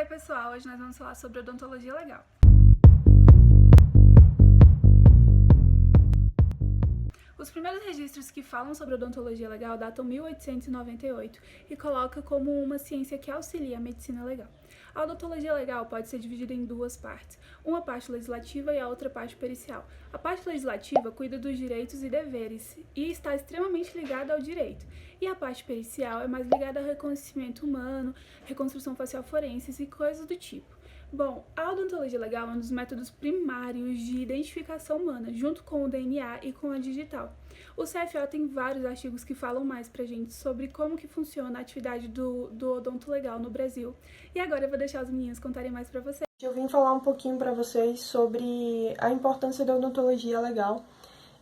aí, pessoal, hoje nós vamos falar sobre odontologia legal. Os primeiros registros que falam sobre odontologia legal datam 1898 e colocam como uma ciência que auxilia a medicina legal. A odontologia legal pode ser dividida em duas partes, uma parte legislativa e a outra parte pericial. A parte legislativa cuida dos direitos e deveres e está extremamente ligada ao direito, e a parte pericial é mais ligada ao reconhecimento humano, reconstrução facial forense e coisas do tipo. Bom, a odontologia legal é um dos métodos primários de identificação humana, junto com o DNA e com a digital. O CFO tem vários artigos que falam mais pra gente sobre como que funciona a atividade do odonto legal no Brasil. E agora eu vou deixar as meninas contarem mais pra vocês. Eu vim falar um pouquinho para vocês sobre a importância da odontologia legal.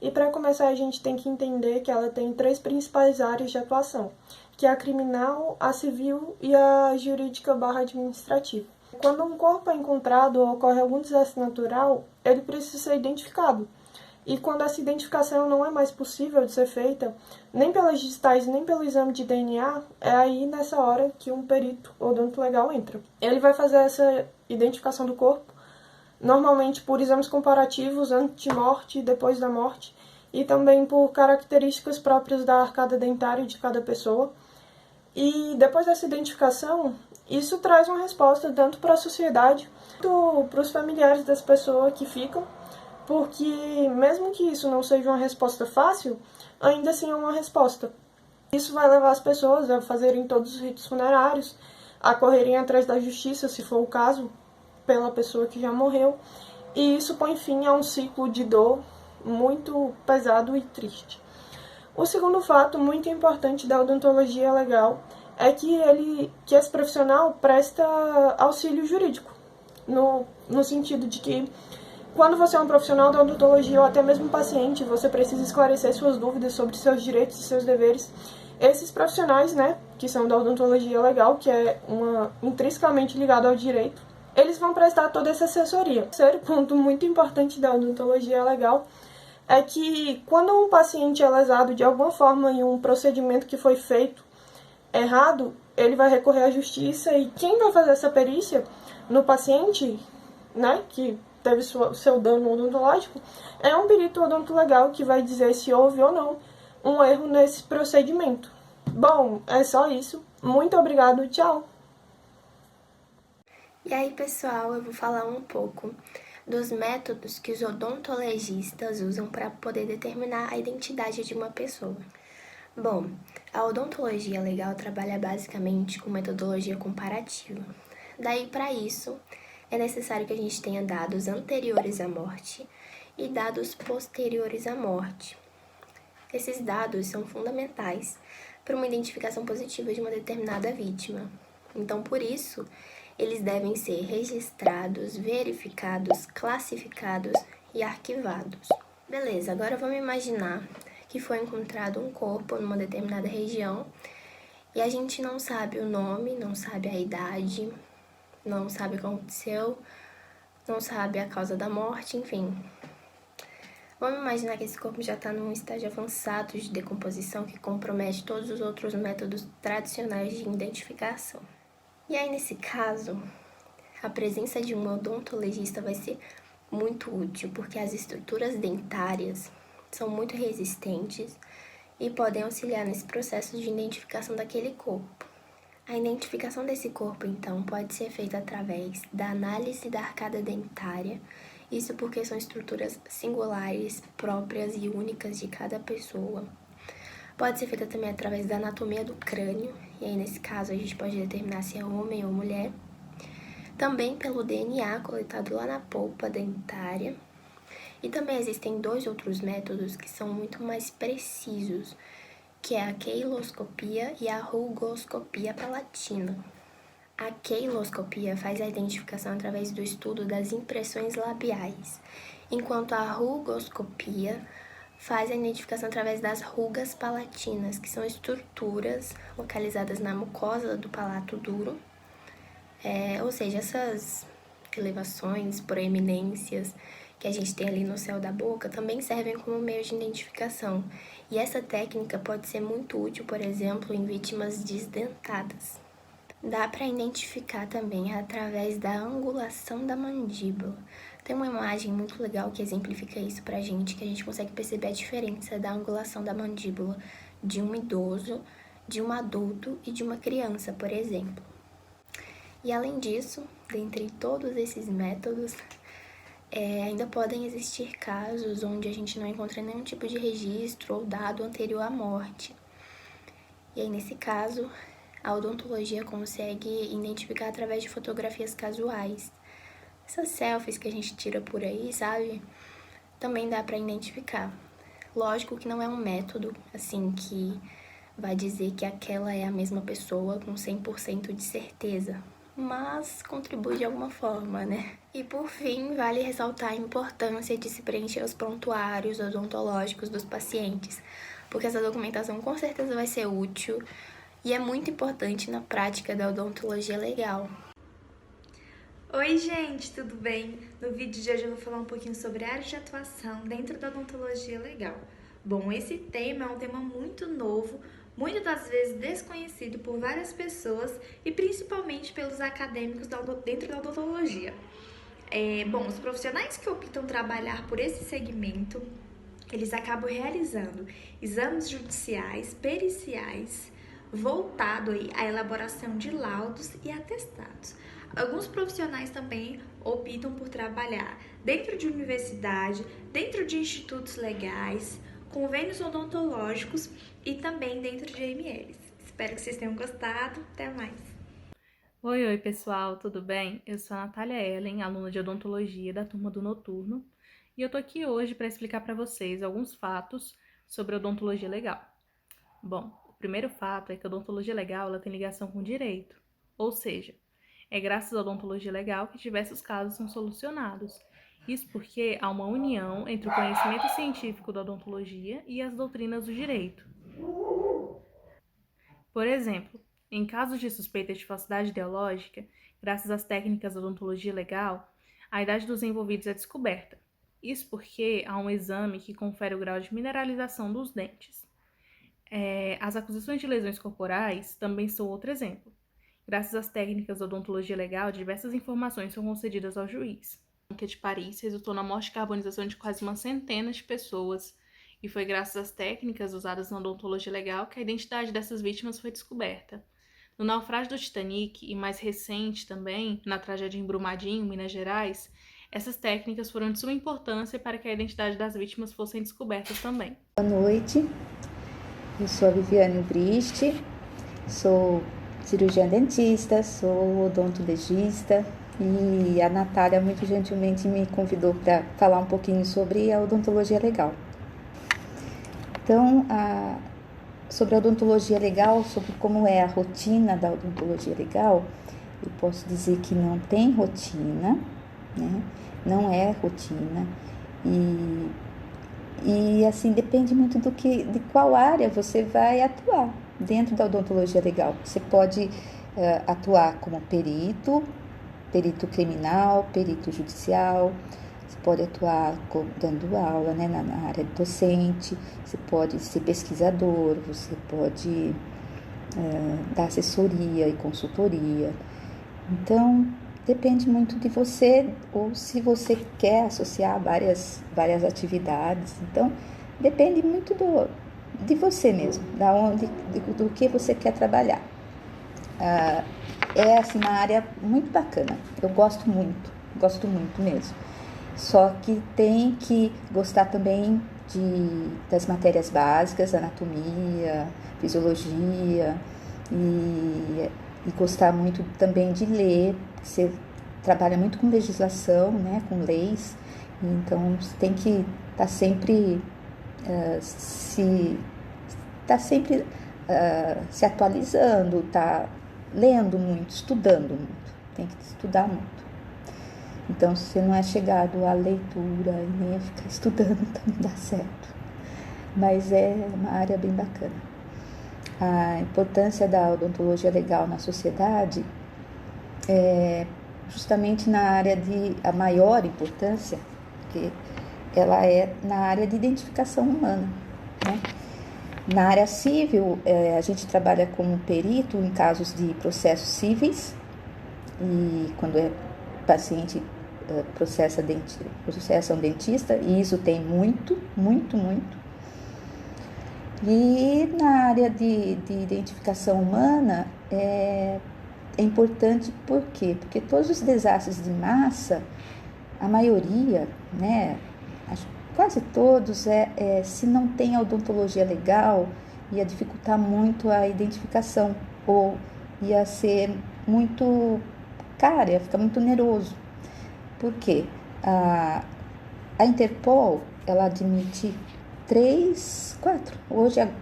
E para começar, a gente tem que entender que ela tem três principais áreas de atuação, que é a criminal, a civil e a jurídica/administrativa. Quando um corpo é encontrado ou ocorre algum desastre natural, ele precisa ser identificado. E quando essa identificação não é mais possível de ser feita, nem pelas digitais, nem pelo exame de DNA, é aí nessa hora que um perito odontolegal entra. Ele vai fazer essa identificação do corpo, normalmente por exames comparativos antes de morte e depois da morte, e também por características próprias da arcada dentária de cada pessoa. E depois dessa identificação, isso traz uma resposta tanto para a sociedade quanto para os familiares das pessoas que ficam, porque mesmo que isso não seja uma resposta fácil, ainda assim é uma resposta. Isso vai levar as pessoas a fazerem todos os ritos funerários, a correrem atrás da justiça, se for o caso, pela pessoa que já morreu, e isso põe fim a um ciclo de dor muito pesado e triste. O segundo fato muito importante da odontologia legal é que esse profissional presta auxílio jurídico, no sentido de que quando você é um profissional da odontologia ou até mesmo um paciente, você precisa esclarecer suas dúvidas sobre seus direitos e seus deveres. Esses profissionais, que são da odontologia legal, que é intrinsecamente ligado ao direito, eles vão prestar toda essa assessoria. O terceiro ponto muito importante da odontologia legal é que quando um paciente é lesado de alguma forma em um procedimento que foi feito errado, ele vai recorrer à justiça e quem vai fazer essa perícia no paciente, que teve seu dano odontológico, é um perito odontolegal que vai dizer se houve ou não um erro nesse procedimento. Bom, é só isso. Muito obrigado, tchau! E aí, pessoal, eu vou falar um pouco dos métodos que os odontologistas usam para poder determinar a identidade de uma pessoa. Bom, a odontologia legal trabalha basicamente com metodologia comparativa. Daí, para isso, é necessário que a gente tenha dados anteriores à morte e dados posteriores à morte. Esses dados são fundamentais para uma identificação positiva de uma determinada vítima. Então, por isso, eles devem ser registrados, verificados, classificados e arquivados. Beleza, agora vamos imaginar que foi encontrado um corpo numa determinada região e a gente não sabe o nome, não sabe a idade, não sabe o que aconteceu, não sabe a causa da morte, enfim. Vamos imaginar que esse corpo já está num estágio avançado de decomposição que compromete todos os outros métodos tradicionais de identificação. E aí, nesse caso, a presença de um odontologista vai ser muito útil, porque as estruturas dentárias são muito resistentes e podem auxiliar nesse processo de identificação daquele corpo. A identificação desse corpo, então, pode ser feita através da análise da arcada dentária, isso porque são estruturas singulares, próprias e únicas de cada pessoa. Pode ser feita também através da anatomia do crânio, e aí nesse caso a gente pode determinar se é homem ou mulher. Também pelo DNA coletado lá na polpa dentária. E também existem dois outros métodos que são muito mais precisos, que é a queiloscopia e a rugoscopia palatina. A queiloscopia faz a identificação através do estudo das impressões labiais, enquanto a rugoscopia faz a identificação através das rugas palatinas, que são estruturas localizadas na mucosa do palato duro, ou seja, essas elevações, proeminências que a gente tem ali no céu da boca também servem como meio de identificação. E essa técnica pode ser muito útil, por exemplo, em vítimas desdentadas. Dá para identificar também através da angulação da mandíbula. Tem uma imagem muito legal que exemplifica isso pra gente, que a gente consegue perceber a diferença da angulação da mandíbula de um idoso, de um adulto e de uma criança, por exemplo. E além disso, dentre todos esses métodos, ainda podem existir casos onde a gente não encontra nenhum tipo de registro ou dado anterior à morte. E aí, nesse caso, a odontologia consegue identificar através de fotografias casuais. Essas selfies que a gente tira por aí, sabe? Também dá para identificar. Lógico que não é um método, assim, que vai dizer que aquela é a mesma pessoa com 100% de certeza, mas contribui de alguma forma, né? E por fim, vale ressaltar a importância de se preencher os prontuários odontológicos dos pacientes, porque essa documentação com certeza vai ser útil e é muito importante na prática da odontologia legal. Oi gente, tudo bem? No vídeo de hoje eu vou falar um pouquinho sobre áreas de atuação dentro da odontologia legal. Bom, esse tema é um tema muito novo, muitas das vezes desconhecido por várias pessoas e principalmente pelos acadêmicos dentro da odontologia. Bom, os profissionais que optam trabalhar por esse segmento, eles acabam realizando exames judiciais, periciais, voltado aí à elaboração de laudos e atestados. Alguns profissionais também optam por trabalhar dentro de universidade, dentro de institutos legais, convênios odontológicos e também dentro de AMLs. Espero que vocês tenham gostado. Até mais! Oi, pessoal, tudo bem? Eu sou a Natália Ellen, aluna de odontologia da turma do Noturno, e eu tô aqui hoje para explicar para vocês alguns fatos sobre a odontologia legal. Bom, o primeiro fato é que a odontologia legal ela tem ligação com o direito, ou seja, é graças à odontologia legal que diversos casos são solucionados. Isso porque há uma união entre o conhecimento científico da odontologia e as doutrinas do direito. Por exemplo, em casos de suspeita de falsidade ideológica, graças às técnicas da odontologia legal, a idade dos envolvidos é descoberta. Isso porque há um exame que confere o grau de mineralização dos dentes. As acusações de lesões corporais também são outro exemplo. Graças às técnicas da odontologia legal, diversas informações são concedidas ao juiz. A Banca de Paris resultou na morte e carbonização de quase uma centena de pessoas, e foi graças às técnicas usadas na odontologia legal que a identidade dessas vítimas foi descoberta. No naufrágio do Titanic, e mais recente também, na tragédia em Brumadinho, Minas Gerais, essas técnicas foram de suma importância para que a identidade das vítimas fossem descobertas também. Boa noite, eu sou a Viviane Brist, sou cirurgiã dentista, sou odontologista e a Natália muito gentilmente me convidou para falar um pouquinho sobre a odontologia legal. Então, sobre a odontologia legal, sobre como é a rotina da odontologia legal, eu posso dizer que não tem rotina, né? Não é rotina e assim depende muito de qual área você vai atuar dentro da odontologia legal. Você pode atuar como perito criminal, perito judicial. Você pode atuar dando aula, né, na área docente, você pode ser pesquisador, você pode dar assessoria e consultoria. Então, depende muito de você, ou se você quer associar várias atividades. Então, depende muito de você mesmo, do que você quer trabalhar. É assim, uma área muito bacana, eu gosto muito mesmo. Só que tem que gostar também das matérias básicas, anatomia, fisiologia, e gostar muito também de ler. Você trabalha muito com legislação, né, com leis, então você tem que estar sempre se atualizando, tá lendo muito, estudando muito, tem que estudar muito. Então, se você não é chegado à leitura e nem a ficar estudando, então não dá certo. Mas é uma área bem bacana. A importância da odontologia legal na sociedade é justamente na área a maior importância, porque ela é na área de identificação humana, né? Na área civil, a gente trabalha como perito em casos de processos cíveis, e quando é paciente processa um dentista, e isso tem muito. E na área de identificação humana é importante por quê? Porque todos os desastres de massa, a maioria, né, quase todos, se não tem a odontologia legal, ia dificultar muito a identificação, ou ia ser muito cara, ia ficar muito oneroso. Por quê? A Interpol, ela admite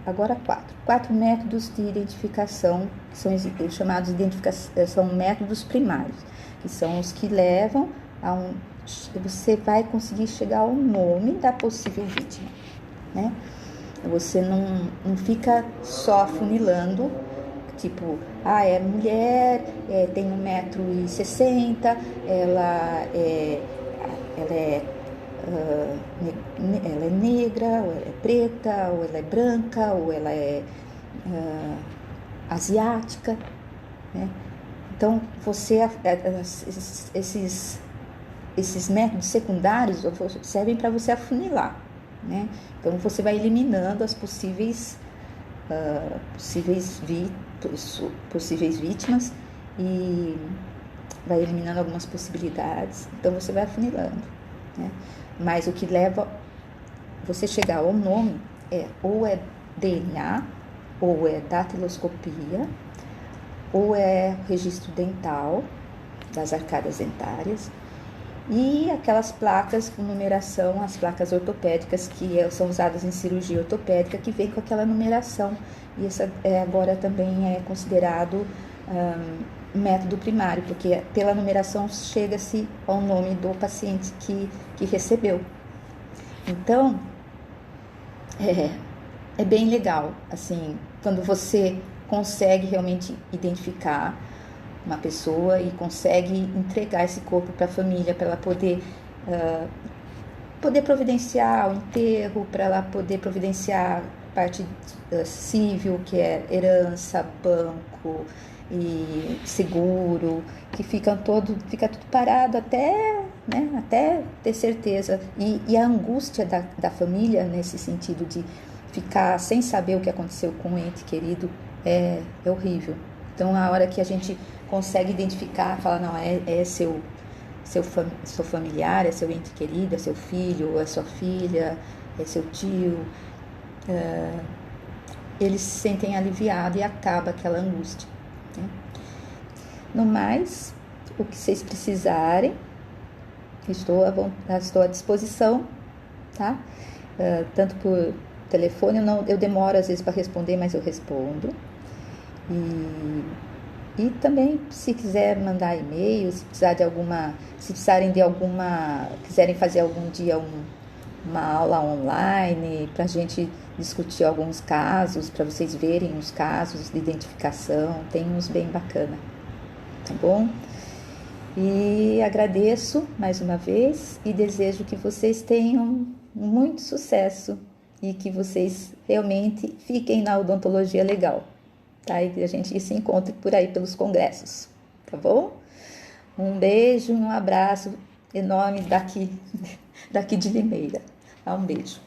agora quatro métodos de identificação, que são chamados são métodos primários, que são os que levam você vai conseguir chegar ao nome da possível vítima, né? Você não fica só afunilando, tipo, é mulher, tem 1,60 m, ela é negra, ou ela é preta, ou ela é branca, ou ela é asiática, né? Então, esses métodos secundários servem para você afunilar, né? Então, você vai eliminando as possíveis vítimas e vai eliminando algumas possibilidades. Então, você vai afunilando, né? Mas o que leva você chegar ao nome ou é DNA, ou é datiloscopia, ou é registro dental, das arcadas dentárias, e aquelas placas com numeração, as placas ortopédicas que são usadas em cirurgia ortopédica, que vem com aquela numeração, e essa agora também é considerado método primário, porque pela numeração chega-se ao nome do paciente que recebeu. Então, é bem legal, assim, quando você consegue realmente identificar uma pessoa e consegue entregar esse corpo para a família, para ela poder providenciar o enterro, para ela poder providenciar a parte civil, que é herança, banco e seguro, que fica tudo parado até ter certeza. E a angústia da família, nesse sentido de ficar sem saber o que aconteceu com o ente querido, é horrível. Então, a hora que a gente consegue identificar, fala, não, é seu familiar, é seu ente querido, é seu filho, é sua filha, é seu tio, eles se sentem aliviados e acaba aquela angústia, né? No mais, o que vocês precisarem, estou à disposição, tá? Tanto por telefone, eu demoro às vezes para responder, mas eu respondo. E também, se quiser mandar e-mail, quiserem fazer algum dia uma aula online para a gente discutir alguns casos, para vocês verem os casos de identificação, tem uns bem bacana, tá bom? E agradeço mais uma vez e desejo que vocês tenham muito sucesso e que vocês realmente fiquem na odontologia legal, tá? E a gente se encontre por aí pelos congressos, tá bom? Um beijo, um abraço enorme daqui de Limeira. Um beijo.